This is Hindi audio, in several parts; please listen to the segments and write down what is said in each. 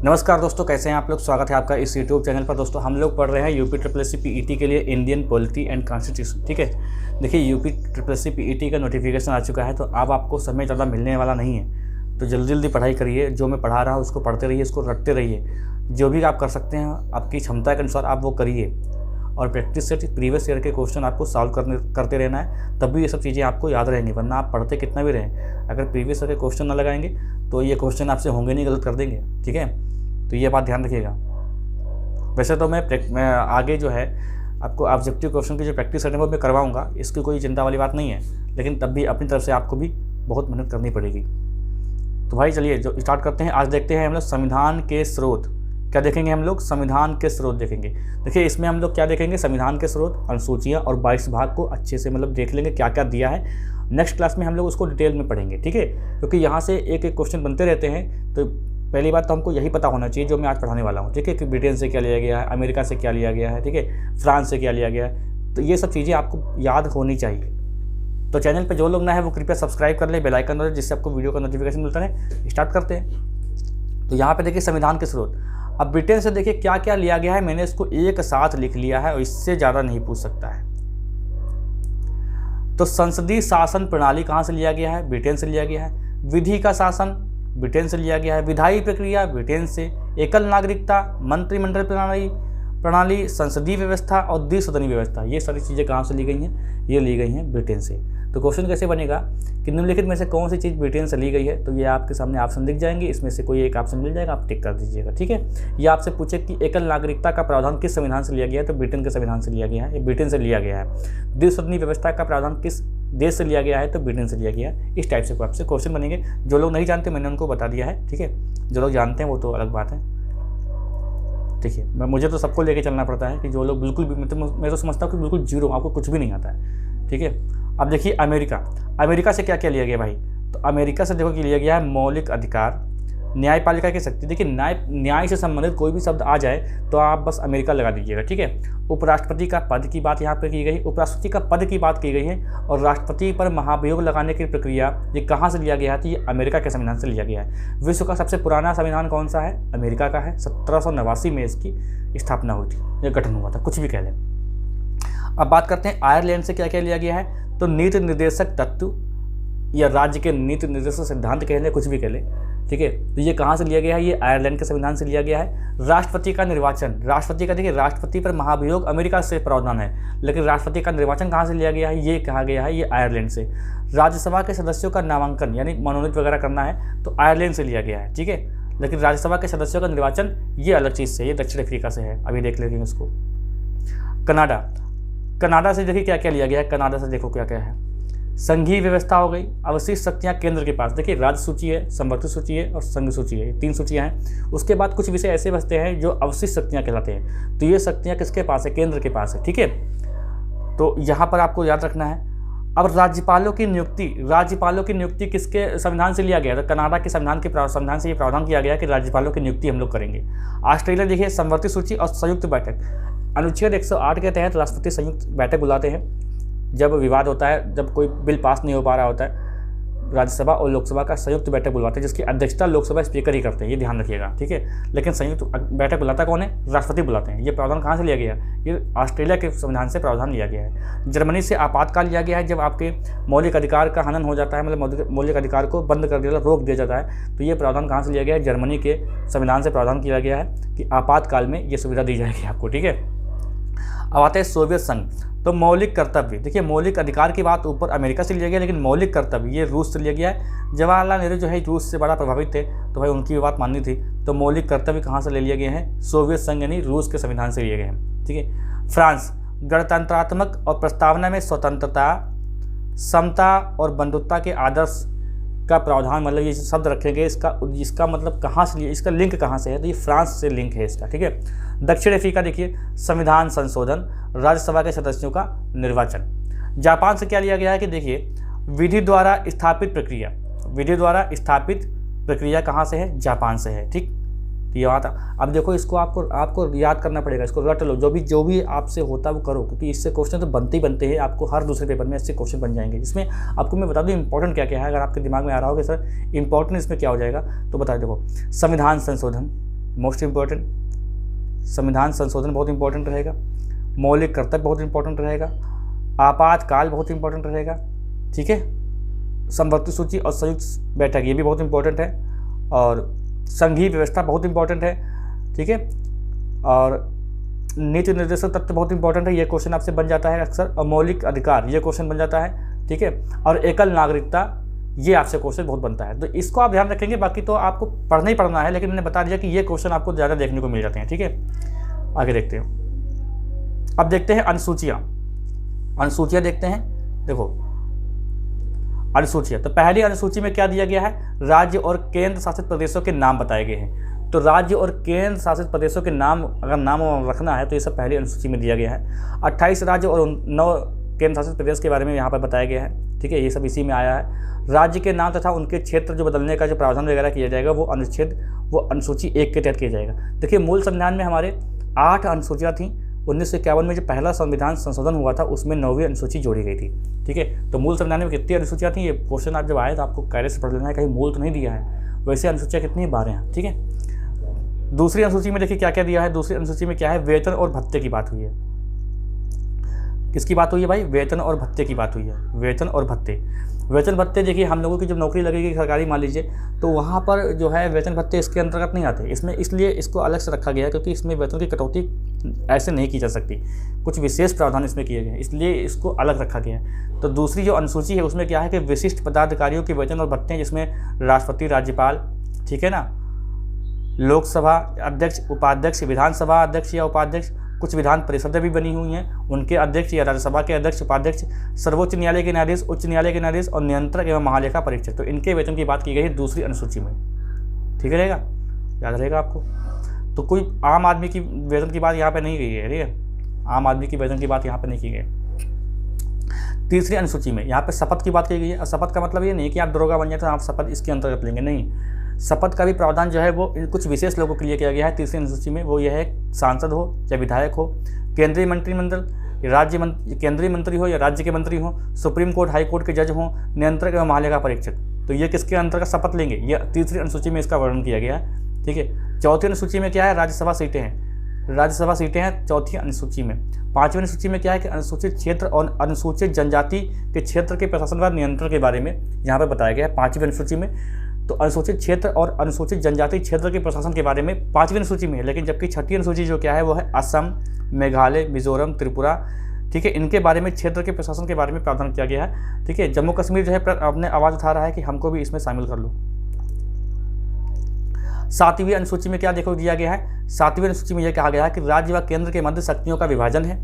नमस्कार दोस्तों, कैसे हैं आप लोग। स्वागत है आपका इस यूट्यूब चैनल पर। दोस्तों हम लोग पढ़ रहे हैं यूपी SSC PET के लिए इंडियन पॉलिटी एंड कॉन्स्टिट्यूशन। ठीक है, देखिए यूपी SSC PET का नोटिफिकेशन आ चुका है, तो अब आपको समय ज़्यादा मिलने वाला नहीं है, तो जल्दी जल्दी पढ़ाई करिए। जो मैं पढ़ा रहा हूँ उसको पढ़ते रहिए, उसको रटते रहिए। जो भी आप कर सकते हैं आपकी क्षमता के अनुसार आप वो करिए, और प्रैक्टिस से प्रीवियस ईयर के क्वेश्चन आपको सॉल्व करते रहना है, तब भी ये सब चीज़ें आपको याद रहेंगी। वरना आप पढ़ते कितना भी रहें, अगर प्रीवियस ईयर के क्वेश्चन ना लगाएंगे तो ये क्वेश्चन आपसे होंगे नहीं, गलत कर देंगे। ठीक है, तो ये बात ध्यान रखिएगा। वैसे तो मैं आगे जो है आपको ऑब्जेक्टिव क्वेश्चन की जो प्रैक्टिस करने को मैं करवाऊँगा, इसकी कोई चिंता वाली बात नहीं है, लेकिन तब भी अपनी तरफ से आपको भी बहुत मेहनत करनी पड़ेगी। तो भाई चलिए जो स्टार्ट करते हैं। आज देखते हैं हम लोग संविधान के स्रोत। क्या देखेंगे हम लोग? संविधान के स्रोत देखेंगे। देखिए इसमें हम लोग क्या देखेंगे, संविधान के स्रोत, अनुसूचियाँ और 22 भाग को अच्छे से देख लेंगे क्या क्या दिया है। नेक्स्ट क्लास में हम लोग उसको डिटेल में पढ़ेंगे। ठीक है, क्योंकि यहाँ से एक एक क्वेश्चन बनते रहते हैं, तो पहली बात तो हमको यही पता होना चाहिए जो मैं आज पढ़ाने वाला हूँ। ठीक है, कि ब्रिटेन से क्या लिया गया है, अमेरिका से क्या लिया गया है, ठीक है, फ्रांस से क्या लिया गया है, तो ये सब चीज़ें आपको याद होनी चाहिए। तो चैनल पे जो लोग ना है वो कृपया सब्सक्राइब कर ले, बेल आइकन दो, जिससे आपको वीडियो का नोटिफिकेशन मिलता है। स्टार्ट करते हैं। तो यहाँ पे देखिए संविधान के स्रोत। अब ब्रिटेन से देखिए क्या क्या लिया गया है, मैंने इसको एक साथ लिख लिया है और इससे ज़्यादा नहीं पूछ सकता है। तो संसदीय शासन प्रणाली कहाँ से लिया गया है? ब्रिटेन से लिया गया है। विधि का शासन ब्रिटेन से लिया गया है। विधायी प्रक्रिया ब्रिटेन से। एकल नागरिकता, मंत्रिमंडल प्रणाली, संसदीय व्यवस्था और द्विसदनीय व्यवस्था, ये सारी चीज़ें कहाँ से ली गई हैं? ये ली गई हैं ब्रिटेन से। तो क्वेश्चन कैसे बनेगा कि निम्नलिखित में से कौन सी चीज़ ब्रिटेन से ली गई है? तो ये आपके सामने ऑप्शन दिख जाएंगे, इसमें से कोई एक ऑप्शन मिल जाएगा, आप टिक कर दीजिएगा। ठीक है, ये आपसे पूछे कि एकल नागरिकता का प्रावधान किस संविधान से लिया गया है? तो ब्रिटेन के संविधान से लिया गया है, ये ब्रिटेन से लिया गया है। द्विसदनीय व्यवस्था का प्रावधान किस देश से लिया गया है? तो ब्रिटेन से लिया गया है। इस टाइप से आपसे क्वेश्चन बनेंगे। जो लोग नहीं जानते मैंने उनको बता दिया है। ठीक है, जो लोग जानते हैं वो तो अलग बात है। ठीक है, मुझे तो सबको लेके चलना पड़ता है कि जो लोग बिल्कुल भी, मैं तो समझता हूँ कि बिल्कुल जीरो, आपको कुछ भी नहीं आता है। ठीक है, अब देखिए अमेरिका से क्या क्या लिया गया भाई? तो अमेरिका से देखो कि लिया गया है मौलिक अधिकार, न्यायपालिका की शक्ति। देखिए न्याय से संबंधित कोई भी शब्द आ जाए तो आप बस अमेरिका लगा दीजिएगा। ठीक है, उपराष्ट्रपति का पद की बात यहाँ पर की गई, उपराष्ट्रपति का पद की बात की गई है, और राष्ट्रपति पर महाभियोग लगाने की प्रक्रिया ये कहाँ से लिया गया है? तो ये अमेरिका के संविधान से लिया गया है। विश्व का सबसे पुराना संविधान कौन सा है? अमेरिका का है। 1789 में इसकी स्थापना हुई थी, यह गठन हुआ था, कुछ भी कह लें। अब बात करते हैं आयरलैंड से क्या क्या लिया गया है। तो नीति निर्देशक तत्व या राज्य के नीति निर्देशक सिद्धांत कह लें, कुछ भी कह लें। ठीक है, तो ये कहाँ से लिया गया है? ये आयरलैंड के संविधान से लिया गया है। राष्ट्रपति का निर्वाचन, राष्ट्रपति का देखिए राष्ट्रपति पर महाभियोग अमेरिका से प्रावधान है, लेकिन राष्ट्रपति का निर्वाचन कहाँ से लिया गया है? ये कहा गया है ये आयरलैंड से। राज्यसभा के सदस्यों का नामांकन यानी मनोनीत वगैरह करना है तो आयरलैंड से लिया गया है। ठीक है, लेकिन राज्यसभा के सदस्यों का निर्वाचन ये अलग चीज़ से, ये दक्षिण अफ्रीका से है। अभी देख लेंगे इसको। कनाडा से देखिए क्या क्या लिया गया है। कनाडा से देखो क्या क्या है। संघीय व्यवस्था हो गई, अवशिष्ट शक्तियाँ केंद्र के पास। देखिए राज्य सूची है, संवर्धित सूची है और संघ सूची है, 3 सूचियाँ हैं। उसके बाद कुछ विषय ऐसे बचते हैं जो अवशिष्ट शक्तियाँ कहलाते हैं, तो ये शक्तियाँ किसके पास है? केंद्र के पास है। ठीक है, तो यहाँ पर आपको याद रखना है। अब राज्यपालों की नियुक्ति किसके संविधान से लिया गया? तो कनाडा के संविधान से ये प्रावधान किया गया कि राज्यपालों की नियुक्ति हम लोग करेंगे। ऑस्ट्रेलिया देखिए संवर्धित सूची और संयुक्त बैठक, अनुच्छेद 108 के तहत राष्ट्रपति संयुक्त बैठक बुलाते हैं जब विवाद होता है, जब कोई बिल पास नहीं हो पा रहा होता है, राज्यसभा और लोकसभा का संयुक्त बैठक बुलवाते हैं, जिसकी अध्यक्षता लोकसभा स्पीकर ही करते हैं, ये ध्यान रखिएगा। ठीक है, लेकिन संयुक्त बैठक बुलाता कौन है? राष्ट्रपति बुलाते हैं। ये प्रावधान कहाँ से लिया गया? ये ऑस्ट्रेलिया के संविधान से प्रावधान लिया गया है। जर्मनी से आपातकाल लिया गया है, जब आपके मौलिक अधिकार का हनन हो जाता है, मतलब मौलिक अधिकार को बंद कर दिया, रोक दिया जाता है, तो ये प्रावधान कहाँ से लिया गया है? जर्मनी के संविधान से प्रावधान किया गया है कि आपातकाल में ये सुविधा दी जाएगी आपको। ठीक है, अब आते हैं सोवियत संघ। तो मौलिक कर्तव्य, देखिए मौलिक अधिकार की बात ऊपर अमेरिका से लिया गया, लेकिन मौलिक कर्तव्य ये रूस से लिया गया है। जवाहरलाल नेहरू जो है रूस से बड़ा प्रभावित थे, तो भाई उनकी भी बात माननी थी, तो मौलिक कर्तव्य कहाँ से ले लिए गए हैं? सोवियत संघ यानी रूस के संविधान से लिए गए हैं। ठीक है, फ्रांस गणतंत्रात्मक और प्रस्तावना में स्वतंत्रता, समता और बंधुत्व के आदर्श का प्रावधान, मतलब ये शब्द रखेंगे, इसका मतलब कहाँ से, इसका लिंक कहाँ से है? तो ये फ्रांस से लिंक है इसका। ठीक है, दक्षिण अफ्रीका देखिए संविधान संशोधन, राज्यसभा के सदस्यों का निर्वाचन। जापान से क्या लिया गया है कि देखिए विधि द्वारा स्थापित प्रक्रिया कहाँ से है? जापान से है। ठीक, ये बात। अब देखो इसको आपको याद करना पड़ेगा, इसको रट लो, जो भी आपसे होता है वो करो, क्योंकि इससे क्वेश्चन तो बनते ही बनते हैं, आपको हर दूसरे पेपर में इससे क्वेश्चन बन जाएंगे। इसमें आपको मैं बता दूं इंपॉर्टेंट क्या है, अगर आपके दिमाग में आ रहा हो कि सर इंपॉर्टेंट इसमें क्या हो जाएगा, तो बता देखो संविधान संशोधन, मोस्ट इम्पोर्टेंट, संविधान संशोधन बहुत इंपॉर्टेंट रहेगा, मौलिक कर्तव्य बहुत इंपॉर्टेंट रहेगा, आपातकाल बहुत इंपॉर्टेंट रहेगा, ठीक है, समवर्ती सूची और संयुक्त बैठक ये भी बहुत इंपॉर्टेंट है, और संघीय व्यवस्था बहुत इंपॉर्टेंट है, ठीक है, और नीति निर्देशक तत्व बहुत इंपॉर्टेंट है, ये क्वेश्चन आपसे बन जाता है अक्सर, और मौलिक अधिकार ये क्वेश्चन बन जाता है, ठीक है, और एकल नागरिकता ये आपसे क्वेश्चन बहुत बनता है, तो इसको आप ध्यान रखेंगे। बाकी तो आपको पढ़ना ही पढ़ना है, लेकिन मैंने बता दिया कि ये क्वेश्चन आपको ज़्यादा देखने को मिल जाते हैं, ठीक है। आगे देखते हैं, अब देखते हैं अनुसूचियाँ। अनुसूचियाँ देखते हैं, देखो अनुसूचियाँ, तो पहली अनुसूची में क्या दिया गया है, राज्य और केंद्र शासित प्रदेशों के नाम बताए गए हैं। तो राज्य और केंद्र शासित प्रदेशों के नाम अगर नाम रखना है तो ये सब पहली अनुसूची में दिया गया है। 28 राज्य और 9 केंद्र शासित प्रदेश के बारे में यहाँ पर बताया गया है, ठीक है, ये सब इसी में आया है। राज्य के नाम तथा उनके क्षेत्र जो बदलने का जो प्रावधान वगैरह किया जाएगा वो अनुसूची 1 के तहत किया जाएगा। देखिए मूल संविधान में हमारे 8 अनुसूचियाँ थीं। 1951 में जो पहला संविधान संशोधन हुआ था उसमें 9वीं अनुसूची जोड़ी गई थी, ठीक है। तो मूल संविधान में कितनी अनुसूचियाँ थी, ये क्वेश्चन आप जब आए तो आपको कायदे से पढ़ लेना है, कहीं मूल तो नहीं दिया है। वैसे अनुसूचियाँ कितनी 12 हैं, ठीक है। दूसरी अनुसूची में देखिए क्या क्या दिया है। दूसरी अनुसूची में क्या है, वेतन और भत्ते की बात हुई है। किसकी बात हुई है भाई, वेतन और भत्ते की बात हुई है। वेतन और भत्ते, वेतन भत्ते देखिए हम लोगों की जब नौकरी लगेगी सरकारी मान लीजिए तो वहाँ पर जो है वेतन भत्ते इसके अंतर्गत नहीं आते इसमें, इसलिए इसको अलग से रखा गया है क्योंकि इसमें वेतन की कटौती ऐसे नहीं की जा सकती, कुछ विशेष प्रावधान इसमें किए गए हैं, इसलिए इसको अलग रखा गया है। तो दूसरी जो अनुसूची है उसमें क्या है कि विशिष्ट पदाधिकारियों के वेतन और भत्ते, जिसमें राष्ट्रपति, राज्यपाल, ठीक है ना, लोकसभा अध्यक्ष, उपाध्यक्ष, विधानसभा अध्यक्ष या उपाध्यक्ष, कुछ विधान परिषदें भी बनी हुई हैं, उनके अध्यक्ष या राज्यसभा के अध्यक्ष, उपाध्यक्ष, सर्वोच्च न्यायालय के न्यायाधीश, उच्च न्यायालय के न्यायाधीश और नियंत्रक एवं महालेखा परीक्षक, तो इनके वेतन की बात की गई है दूसरी अनुसूची में, ठीक रहेगा, याद रहेगा आपको। तो कोई आम आदमी की वेतन की बात यहाँ पे नहीं गई है, ठीक है, आम आदमी की वेतन की बात यहाँ पे नहीं की गई। तीसरी अनुसूची में यहाँ पे शपथ की बात की गई है। और शपथ का मतलब ये नहीं कि आप दरोगा बन जाए तो आप शपथ इसके अंतर्गत लेंगे, नहीं, शपथ का भी प्रावधान जो है वो कुछ विशेष लोगों के लिए किया गया है तीसरी अनुसूची में। वो यह है सांसद हो या विधायक हो, केंद्रीय मंत्रिमंडल, केंद्रीय मंत्री हो या राज्य के मंत्री हो, सुप्रीम कोर्ट, हाई कोर्ट के जज हो, नियंत्रक एवं महालेखा परीक्षक, तो ये किसके अंतर्गत शपथ लेंगे, यह तीसरी अनुसूची में इसका वर्णन किया गया है, ठीक है। चौथी अनुसूची में क्या है, राज्यसभा सीटें हैं, राज्यसभा सीटें हैं चौथी अनुसूची में। पांचवी अनुसूची में क्या है कि अनुसूचित क्षेत्र और अनुसूचित जनजाति के क्षेत्र के प्रशासन व नियंत्रण के बारे में यहाँ पर बताया गया है पांचवी अनुसूची में। तो अनुसूचित क्षेत्र और अनुसूचित जनजाति क्षेत्र के प्रशासन के बारे में पांचवी अनुसूची में है, लेकिन जबकि छठी अनुसूची जो क्या है वो है असम, मेघालय, मिजोरम, त्रिपुरा, ठीक है, इनके बारे में क्षेत्र के प्रशासन के बारे में प्रावधान किया गया है, ठीक है। जम्मू कश्मीर जो है अपने आवाज़ उठा रहा है कि हमको भी इसमें शामिल कर लो। सातवीं अनुसूची में क्या देखो दिया गया है, सातवीं अनुसूची में यह कहा गया है कि राज्य व केंद्र के मध्य शक्तियों का विभाजन है,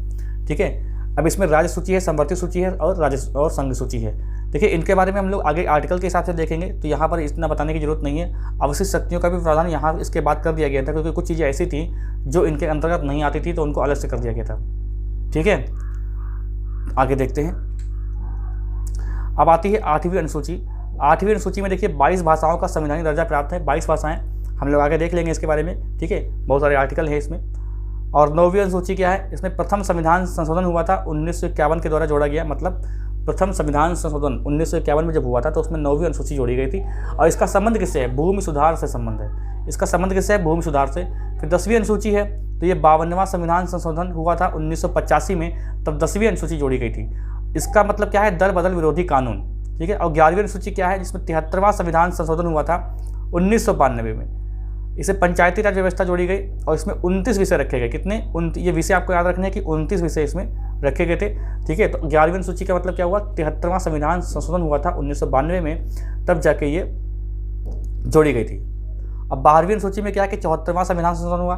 ठीक है। अब इसमें राज्य सूची है, समवर्ती सूची है और संघ सूची है। देखिए इनके बारे में हम लोग आगे आर्टिकल के हिसाब से देखेंगे, तो यहाँ पर इतना बताने की जरूरत नहीं है। अवशिष्ट शक्तियों का भी प्रावधान यहाँ इसके बाद कर दिया गया था क्योंकि कुछ चीज़ें ऐसी थी जो इनके अंतर्गत नहीं आती थी तो उनको अलग से कर दिया गया था, ठीक है। आगे देखते हैं, अब आती है 8वीं अनुसूची। 8वीं अनुसूची में देखिए 22 भाषाओं का संवैधानिक दर्जा प्राप्त है, 22 भाषाएं, हम लोग आगे देख लेंगे इसके बारे में, ठीक है, बहुत सारे आर्टिकल है इसमें। और 9वीं अनुसूची क्या है, इसमें प्रथम संविधान संशोधन हुआ था 1951 के द्वारा जोड़ा गया, मतलब प्रथम संविधान संशोधन 1951 में जब हुआ था तो उसमें 9वीं अनुसूची जोड़ी गई थी। और इसका संबंध किससे है, भूमि सुधार से संबंध है, इसका संबंध किससे है, भूमि सुधार से। फिर 10वीं अनुसूची है, तो ये 52वां संविधान संशोधन हुआ था 1985 में, तब 10वीं अनुसूची जोड़ी गई थी। इसका मतलब क्या है, दल बदल विरोधी कानून, ठीक है। और 11वीं अनुसूची क्या है, जिसमें 73वां संविधान संशोधन हुआ था 1992 में, इसे पंचायती राज व्यवस्था जोड़ी गई और इसमें 29 विषय रखे गए। कितने, ये विषय आपको याद रखने हैं कि 29 विषय इसमें रखे गए थे, ठीक है। तो 11वीं अनुसूची का मतलब क्या हुआ, 73वां संविधान संशोधन हुआ था 1992 में, तब जाके ये जोड़ी गई थी। अब 12वीं अनुसूची में क्या है कि 74वां संविधान संशोधन हुआ,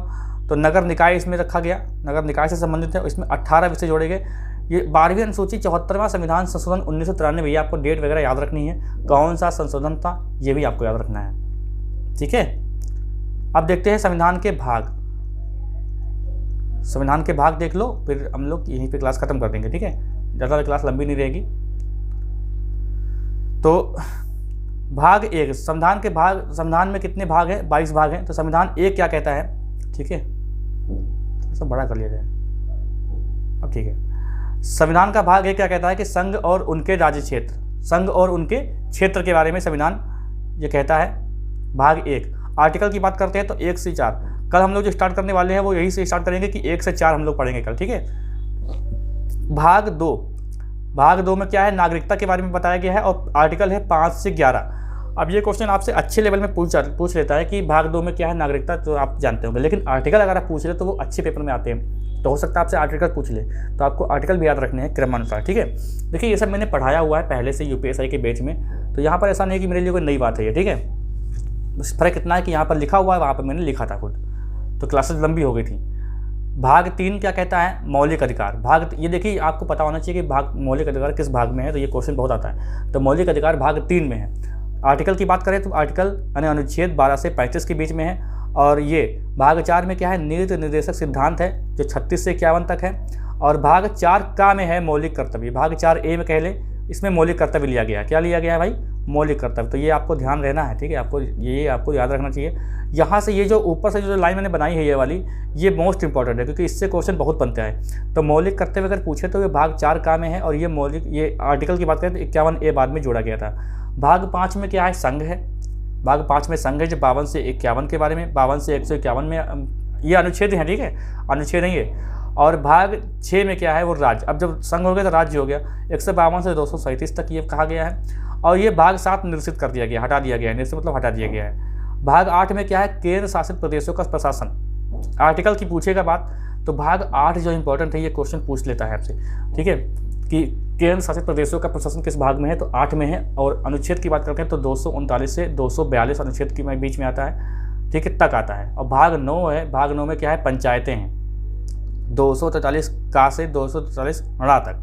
तो नगर निकाय इसमें रखा गया, नगर निकाय से संबंधित है, इसमें 18 विषय जोड़े गए। ये 12वीं अनुसूची 74वां संविधान संशोधन 1993, ये आपको डेट वगैरह याद रखनी है, कौन सा संशोधन था ये भी आपको याद रखना है, ठीक है। अब देखते हैं संविधान के भाग, संविधान के भाग देख लो, फिर हम लोग यहीं पे क्लास खत्म कर देंगे, ठीक है, ज़्यादा क्लास लंबी नहीं रहेगी। तो भाग 1, संविधान के भाग, संविधान में कितने भाग हैं, 22 भाग हैं। तो संविधान 1 क्या कहता है, ठीक है, सब बड़ा कर लिया जाए, अब ठीक है। संविधान का भाग 1 क्या कहता है कि संघ और उनके राज्य क्षेत्र, संघ और उनके क्षेत्र के बारे में संविधान ये कहता है। भाग 1 आर्टिकल की बात करते हैं तो 1 से 4, कल हम लोग जो स्टार्ट करने वाले हैं वो यही से स्टार्ट करेंगे कि 1 से 4 हम लोग पढ़ेंगे कल, ठीक है। भाग 2 में क्या है, नागरिकता के बारे में बताया गया है और आर्टिकल है 5 से 11। अब ये क्वेश्चन आपसे अच्छे लेवल में पूछ लेता है कि भाग 2 में क्या है, नागरिकता तो आप जानते होंगे, लेकिन आर्टिकल अगर आप पूछ ले तो वो अच्छे पेपर में आते हैं, तो हो सकता है आपसे आर्टिकल पूछ ले, तो आपको आर्टिकल भी याद रखने हैं क्रमानुसार, ठीक है। देखिए ये सब मैंने पढ़ाया हुआ है पहले से UPSI के बैच में, तो यहाँ पर ऐसा नहीं है कि मेरे लिए कोई नई बात है ये, ठीक है। बस फ़र्क इतना है कि यहाँ पर लिखा हुआ है, वहाँ पर मैंने लिखा था खुद, तो क्लासेस लंबी हो गई थी। भाग 3 क्या कहता है, मौलिक अधिकार। ये देखिए आपको पता होना चाहिए कि भाग मौलिक अधिकार किस भाग में है, तो ये क्वेश्चन बहुत आता है। तो मौलिक अधिकार भाग 3 में है। आर्टिकल की बात करें तो आर्टिकल यानी अनुच्छेद 12 से 35 के बीच में है, और ये भाग 4 में क्या है, नीति निर्देशक सिद्धांत है जो 36 से 51 तक है, और भाग 4 का में है मौलिक कर्तव्य। भाग 4A में कह लें, इसमें मौलिक कर्तव्य लिया गया है। क्या लिया गया है भाई, मौलिक कर्तव्य। तो ये आपको ध्यान रहना है, ठीक है, आपको याद रखना चाहिए। यहाँ से ये जो ऊपर से जो लाइन मैंने बनाई है ये वाली, ये मोस्ट इंपॉर्टेंट है क्योंकि इससे क्वेश्चन बहुत बनते हैं। तो मौलिक कर्तव्य अगर पूछे तो ये भाग 4 का में है, और ये आर्टिकल की बात करें तो 51A बाद में जोड़ा गया था। भाग 5 में क्या है, संघ है। भाग 5 में संघ है जो 52 से 51 के बारे में, 52 से 151 में, ये अनुच्छेद है, ठीक है, अनुच्छेद नहीं है। और भाग 6 में क्या है, वो राज्य। अब जब संघ हो गया तो राज्य हो गया, 152 से 237 तक ये कहा गया है। और ये भाग 7 निरसित कर दिया गया, हटा दिया गया है, निरसित मतलब हटा दिया गया है। भाग 8 में क्या है, केंद्र शासित प्रदेशों का प्रशासन। आर्टिकल की पूछेगा बात तो भाग 8 जो इंपॉर्टेंट है, ये क्वेश्चन पूछ लेता है आपसे, ठीक है, कि केंद्र शासित प्रदेशों का प्रशासन किस भाग में है, तो 8 में है। और अनुच्छेद की बात करते हैं तो 239 से 242 अनुच्छेद के बीच में आता है, ठीक है, तक आता है। और भाग 9 है, भाग 9 में क्या है, पंचायतें हैं, 243 का से 243 णा तक।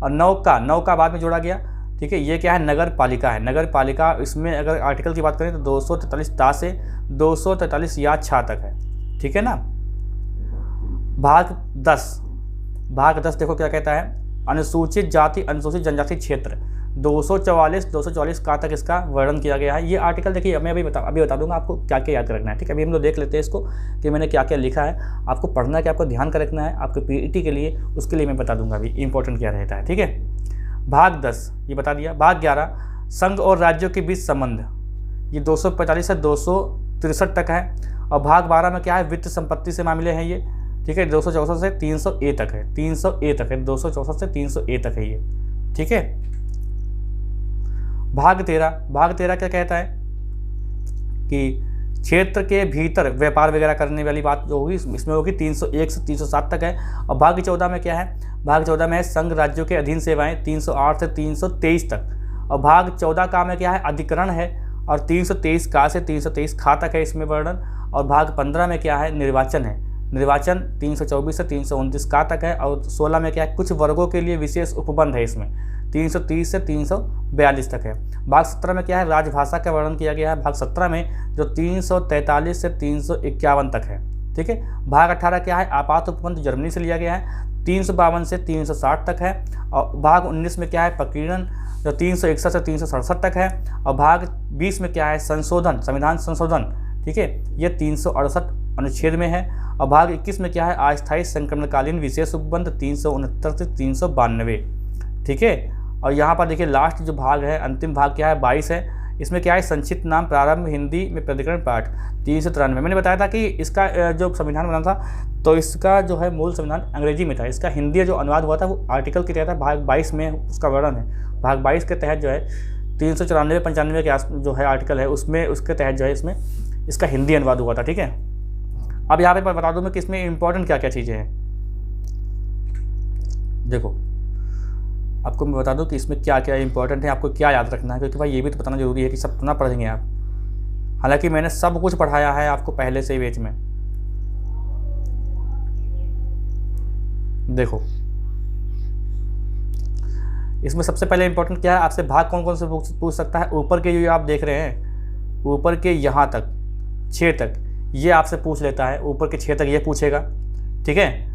और 9 का बाद में जोड़ा गया, ठीक है। ये क्या है, नगर पालिका है। नगर पालिका, इसमें अगर आर्टिकल की बात करें तो 243 ता से 243 या छा तक है, ठीक है ना। भाग 10 देखो क्या कहता है, अनुसूचित जाति अनुसूचित जनजाति क्षेत्र। 244 का तक इसका वर्णन किया गया है। ये आर्टिकल देखिए मैं अभी बता दूंगा आपको क्या क्या याद रखना है, ठीक है। अभी हम लोग देख लेते हैं इसको कि मैंने क्या क्या लिखा है। आपको पढ़ना है कि आपको ध्यान का रखना है आपके PET के लिए, उसके लिए मैं बता दूंगा अभी इंपॉर्टेंट क्या रहता है, ठीक है। भाग 10 ये बता दिया। भाग 11 संघ और राज्यों के बीच संबंध, ये 245 से 263 तक है। और भाग 12 में क्या है, वित्त संपत्ति से मामले हैं ये, ठीक है, 264 से 300A तक है, 264 से 300A तक है ये, ठीक है। भाग 13 क्या कहता है कि क्षेत्र के भीतर व्यापार वगैरह करने वाली बात जो होगी इसमें होगी 301 से 307 तक है। और भाग 14 में क्या है, भाग 14 में है संघ राज्यों के अधीन सेवाएं, 308 से 323 तक। और भाग 14 का में क्या है, अधिकरण है, और 323 का से 323 खा तक है इसमें वर्णन। और भाग 15 में क्या है, निर्वाचन है, निर्वाचन 324 से 329 का तक है। और 16 में क्या है, कुछ वर्गों के लिए विशेष उपबंध है, इसमें 330 से 342 तक है। भाग 17 में क्या है, राजभाषा का वर्णन किया गया है, भाग 17 में जो 343 से 351 तक है, ठीक है। भाग 18 क्या है, आपात उपबंध जर्मनी से लिया गया है, 352 से 360 तक है। और भाग 19 में क्या है, प्रकीर्णन जो 361 से 367 तक है। और भाग 20 में क्या है, संशोधन, संविधान संशोधन, ठीक है, ये 368 अनुच्छेद में है। और भाग 21 में क्या है, अस्थायी संक्रमणकालीन विशेष उपबंध 369 से 392, ठीक है। और यहाँ पर देखिए लास्ट जो भाग है, अंतिम भाग क्या है, 22 है। इसमें क्या है, संक्षिप्त नाम प्रारंभ हिंदी में प्राधिकरण पाठ 393। मैंने बताया था कि इसका जो संविधान बना था तो इसका जो है मूल संविधान अंग्रेजी में था, इसका हिंदी जो अनुवाद हुआ था वो आर्टिकल के तहत भाग 22 में उसका वर्णन है। भाग 22 के तहत जो है 394-95 के आस जो है आर्टिकल है उसमें, उसके तहत जो है इसमें इसका हिंदी अनुवाद हुआ था, ठीक है। अब यहाँ पे बता दूँ मैं कि इसमें इंपॉर्टेंट क्या क्या चीज़ें हैं। देखो आपको मैं बता दूं कि इसमें क्या क्या इंपॉर्टेंट है, आपको क्या याद रखना है, क्योंकि भाई ये भी तो बताना जरूरी है कि सब ना पढ़ेंगे आप। हालांकि मैंने सब कुछ पढ़ाया है आपको पहले से ही बैच में। देखो इसमें सबसे पहले इंपॉर्टेंट क्या है, आपसे भाग कौन कौन से पूछ सकता है। ऊपर के जो आप देख रहे हैं, ऊपर के यहाँ तक 6 तक ये आपसे पूछ लेता है, ऊपर के 6 तक ये पूछेगा, ठीक है।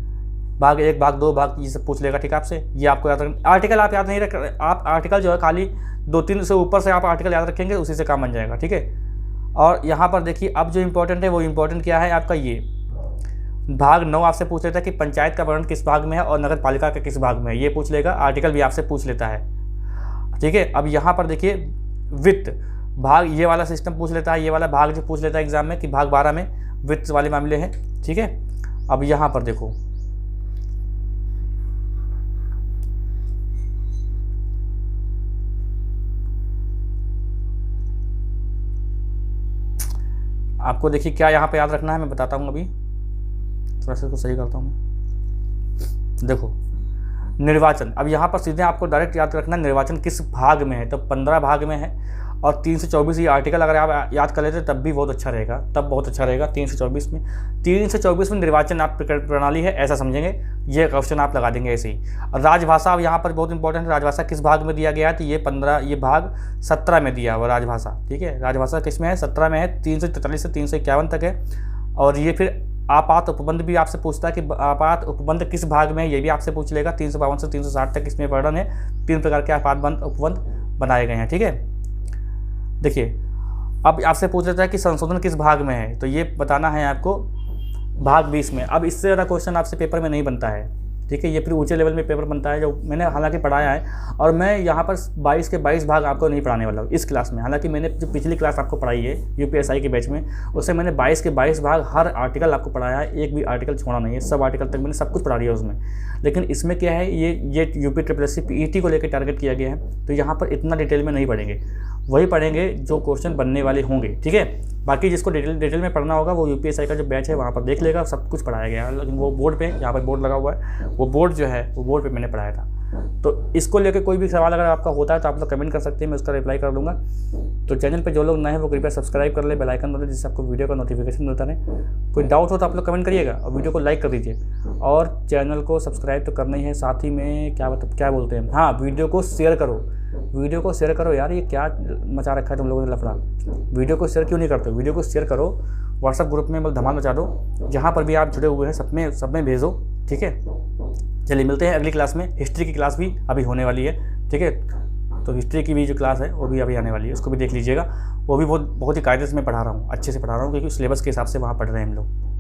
भाग 1, भाग 2, भाग ये सब पूछ लेगा, ठीक है आपसे। ये आपको याद रखना। आर्टिकल आप याद नहीं रख, आप आर्टिकल जो है खाली 2-3 से ऊपर से आप आर्टिकल याद रखेंगे, उसी से काम बन जाएगा, ठीक है। और यहाँ पर देखिए अब जो इंपॉर्टेंट है वो इंपॉर्टेंट क्या है आपका, ये भाग 9 आपसे पूछ लेता है कि पंचायत का वर्णन किस भाग में है और नगर पालिका का किस भाग में है, ये पूछ लेगा। आर्टिकल भी आपसे पूछ लेता है, ठीक है। अब यहाँ पर देखिए वित्त भाग, ये वाला सिस्टम पूछ लेता है, ये वाला भाग जो पूछ लेता है एग्जाम में कि भाग 12 में वित्त वाले मामले हैं, ठीक है। अब यहाँ पर देखो, आपको देखिए क्या यहाँ पे याद रखना है, मैं बताता हूँ अभी, थोड़ा सा इसको सही करता हूँ मैं। देखो निर्वाचन, अब यहाँ पर सीधे आपको डायरेक्ट याद रखना है निर्वाचन किस भाग में है, तो 15 भाग में है, और 324 ये आर्टिकल अगर आप याद कर लेते तब भी बहुत अच्छा रहेगा, तब बहुत अच्छा रहेगा। 324 में निर्वाचन आप प्रणाली है ऐसा समझेंगे, ये क्वेश्चन आप लगा देंगे ऐसे ही। राजभाषा, अब यहाँ पर बहुत इंपॉर्टेंट है, राजभाषा किस भाग में दिया गया है, तो ये भाग 17 में दिया हुआ राजभाषा, ठीक है। राजभाषा किस में है, 17 में है, 343 से 351 तक है। और ये फिर आपात उपबंध भी आपसे पूछता है कि आपात उपबंध किस भाग में है, ये भी आपसे पूछ लेगा। 352 से 360 तक इसमें वर्णन है, 3 प्रकार के आपात उपबंध बनाए गए हैं, ठीक है। देखिए अब आपसे पूछ लेता है कि संशोधन किस भाग में है, तो ये बताना है आपको भाग 20 में। अब इससे ज़्यादा क्वेश्चन आपसे पेपर में नहीं बनता है, ठीक है। ये फिर ऊंचे लेवल में पेपर बनता है, जो मैंने हालांकि पढ़ाया है, और मैं यहाँ पर 22 के 22 भाग आपको नहीं पढ़ाने वाला हूँ इस क्लास में। हालांकि मैंने जो पिछली क्लास आपको पढ़ाई है यूपीएसआई के बैच में, उससे मैंने 22 के 22 भाग हर आर्टिकल आपको पढ़ाया है, एक भी आर्टिकल छोड़ा नहीं है, सब आर्टिकल तक मैंने सब कुछ पढ़ा दिया उसमें। लेकिन इसमें क्या है, ये यूपी PPSC को लेकर टारगेट किया गया है, तो यहाँ पर इतना डिटेल में नहीं पढ़ेंगे, वही पढ़ेंगे जो क्वेश्चन बनने वाले होंगे, ठीक है। बाकी जिसको डिटेल में पढ़ना होगा वो यूपीएसआई का जो बैच है वहाँ पर देख लेगा, सब कुछ पढ़ाया गया है। लेकिन वो बोर्ड पे, यहाँ पर बोर्ड लगा हुआ है, वो बोर्ड जो है वो बोर्ड पे मैंने पढ़ाया था। तो इसको लेकर कोई भी सवाल अगर आपका होता है तो आप लोग कमेंट कर सकते हैं, मैं उसका रिप्लाई कर दूंगा। तो चैनल पे जो लोग नए हैं वो कृपया सब्सक्राइब कर ले, बेल आइकन दबा, जिससे आपको वीडियो का नोटिफिकेशन मिलता रहे। कोई डाउट हो तो आप लोग कमेंट करिएगा और वीडियो को लाइक कर दीजिए, और चैनल को सब्सक्राइब तो करना ही है, साथ ही में क्या बोलते हैं, हाँ, वीडियो को शेयर करो यार, ये क्या मचा रखा है तुम लोगों ने लफड़ा। वीडियो को शेयर क्यों नहीं करते, वीडियो को शेयर करो, व्हाट्सएप ग्रुप में मतलब धमाल मचा दो, जहाँ पर भी आप जुड़े हुए हैं सब में भेजो, ठीक है। चलिए मिलते हैं अगली क्लास में। हिस्ट्री की क्लास भी अभी होने वाली है, ठीक है। तो हिस्ट्री की भी जो क्लास है वो भी अभी आने वाली है, उसको भी देख लीजिएगा। वो भी बहुत ही कायदे से मैं पढ़ा रहा हूँ, अच्छे से पढ़ा रहा हूँ, क्योंकि सिलेबस के हिसाब से वहाँ पढ़ रहे हैं हम लोग।